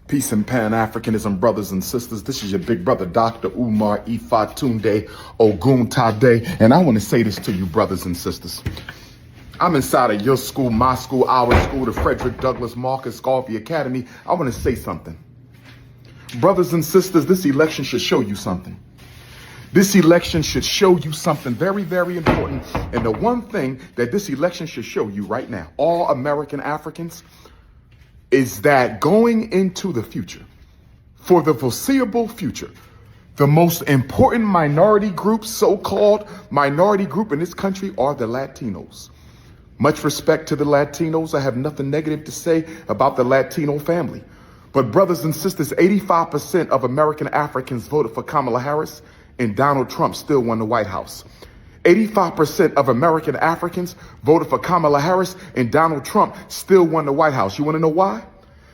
Peace and Pan-Africanism, brothers and sisters. This is your big brother, Dr.UMAR Ifatunde Oguntade. And I want to say this to you, brothers and sisters. I'm inside of your school, my school, our school, the Frederick Douglass Marcus Garvey Academy. I want to say something. Brothers and sisters, this election should show you something. This election should show you something very, very important. And the one thing that this election should show you right now, all American Africans, is that going into the future, for the foreseeable future, the most important minority group, so-called minority group in this country, are the Latinos. Much respect to the Latinos. I have nothing negative to say about the Latino family. But brothers and sisters, 85% of American Africans voted for Kamala Harris, and Donald Trump still won the White House. 85% of American Africans voted for Kamala Harris, and Donald Trump still won the White House. You want to know why?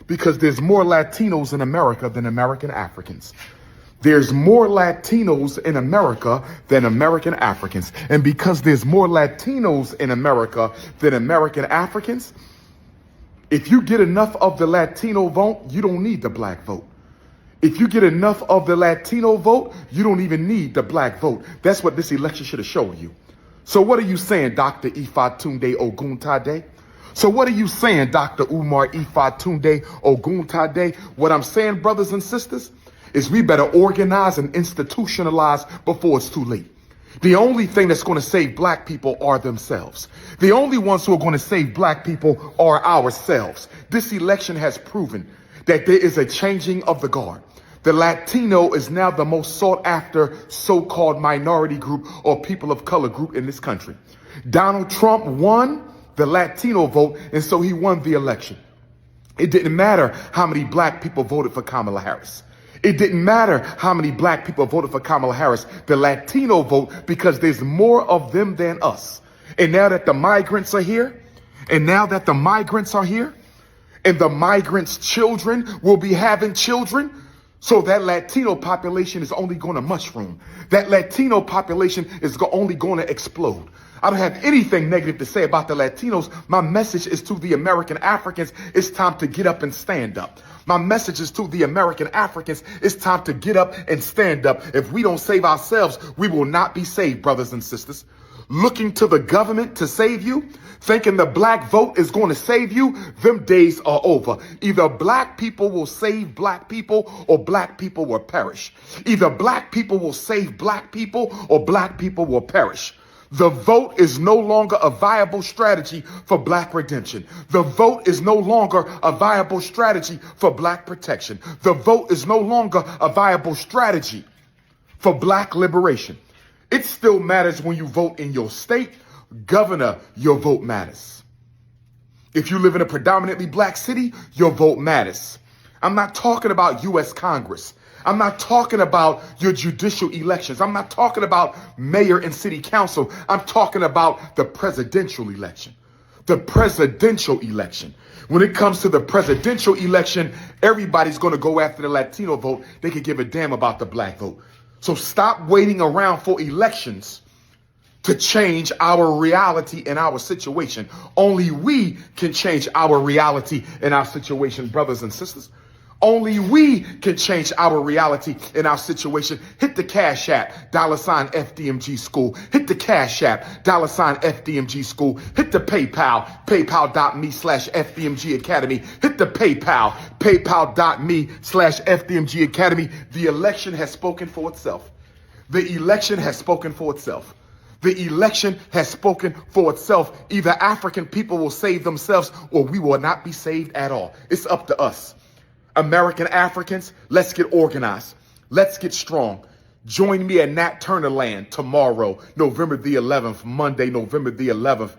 Because there's more Latinos in America than American Africans. There's more Latinos in America than American Africans. And because there's more Latinos in America than American Africans, if you get enough of the Latino vote, you don't need the black vote. If you get enough of the Latino vote, you don't even need the black vote. That's what this election should have shown you. So what are you saying, Dr. Ifatunde Oguntade? So what are you saying, Dr. Umar Ifatunde Oguntade? What I'm saying, brothers and sisters, is we better organize and institutionalize before it's too late. The only thing that's going to save black people are themselves. The only ones who are going to save black people are ourselves. This election has proven that there is a changing of the guard. The Latino is now the most sought after so-called minority group or people of color group in this country. Donald Trump won the Latino vote, and so he won the election. It didn't matter how many black people voted for Kamala Harris. It didn't matter how many black people voted for Kamala Harris. The Latino vote, because there's more of them than us. And now that the migrants are here, and the migrants' children will be having children, so that Latino population is only going to mushroom. That Latino population is only going to explode. I don't have anything negative to say about the Latinos. My message is to the American Africans, it's time to get up and stand up. My message is to the American Africans, it's time to get up and stand up. If we don't save ourselves, we will not be saved, brothers and sisters. Looking to the government to save you, thinking the black vote is going to save you, them days are over. Either black people will save black people or black people will perish. Either black people will save black people or black people will perish. The vote is no longer a viable strategy for black redemption. The vote is no longer a viable strategy for black protection. The vote is no longer a viable strategy for black liberation. It still matters when you vote in your state. Governor, your vote matters. If you live in a predominantly black city, your vote matters. I'm not talking about U.S. Congress. I'm not talking about your judicial elections. I'm not talking about mayor and city council. I'm talking about the presidential election. The presidential election. When it comes to the presidential election, everybody's going to go after the Latino vote. They could give a damn about the black vote. So stop waiting around for elections to change our reality and our situation. Only we can change our reality and our situation, brothers and sisters. Only we can change our reality and our situation. Hit the Cash App, $ FDMG School. Hit the Cash App, $ FDMG School. Hit the PayPal, paypal.me/FDMG Academy. Hit the PayPal, paypal.me/FDMG Academy. The election has spoken for itself. The election has spoken for itself. The election has spoken for itself. Either African people will save themselves or we will not be saved at all. It's up to us. American Africans, let's get organized. Let's get strong. Join me at Nat Turner Land tomorrow, November the 11th, Monday, November the 11th,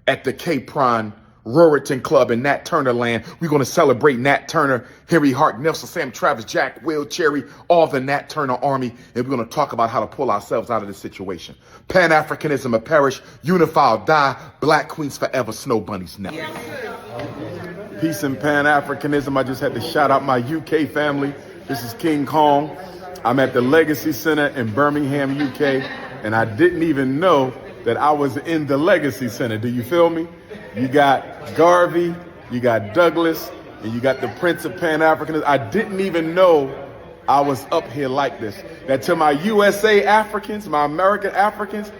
at the Cape Ron Ruriton Club in Nat Turner Land. We're going to celebrate Nat Turner, Henry Hart, Nelson, Sam, Travis, Jack, Will, Cherry, all the Nat Turner Army, and we're going to talk about how to pull ourselves out of this situation. Pan-Africanism or perish, unify or die, black queens forever, snow bunnies never. Peace and Pan-Africanism. I just had to shout out my UK family. This is King Kong. I'm at the Legacy Center in Birmingham, UK, and I didn't even know that I was in the Legacy Center. Do you feel me? You got Garvey, you got Douglas, And you got the Prince of Pan-Africanism. I didn't even know I was up here like this. That to my USA Africans, my American Africans,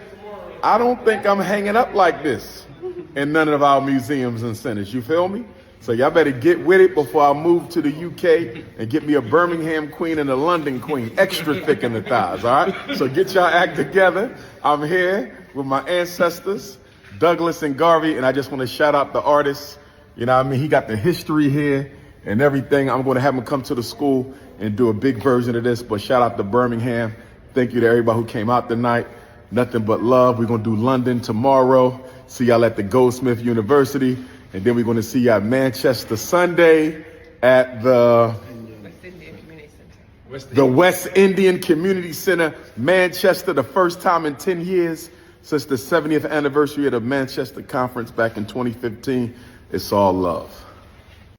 I don't think I'm hanging up like this in none of our museums and centers. You feel me? So y'all better get with it before I move to the UK and get me a Birmingham queen and a London queen, extra thick in the thighs, all right? So get y'all act together. I'm here with my ancestors, Douglas and Garvey, and I just want to shout out the artists. You know what I mean? He got the history here and everything. I'm going to have him come to the school and do a big version of this, but shout out to Birmingham. Thank you to everybody who came out tonight. Nothing but love. We're going to do London tomorrow. See y'all at the Goldsmith University. And then we're going to see you at Manchester Sunday at the West Indian Community Center, Manchester, the first time in 10 years since the 70th anniversary of the Manchester Conference back in 2015. It's all love.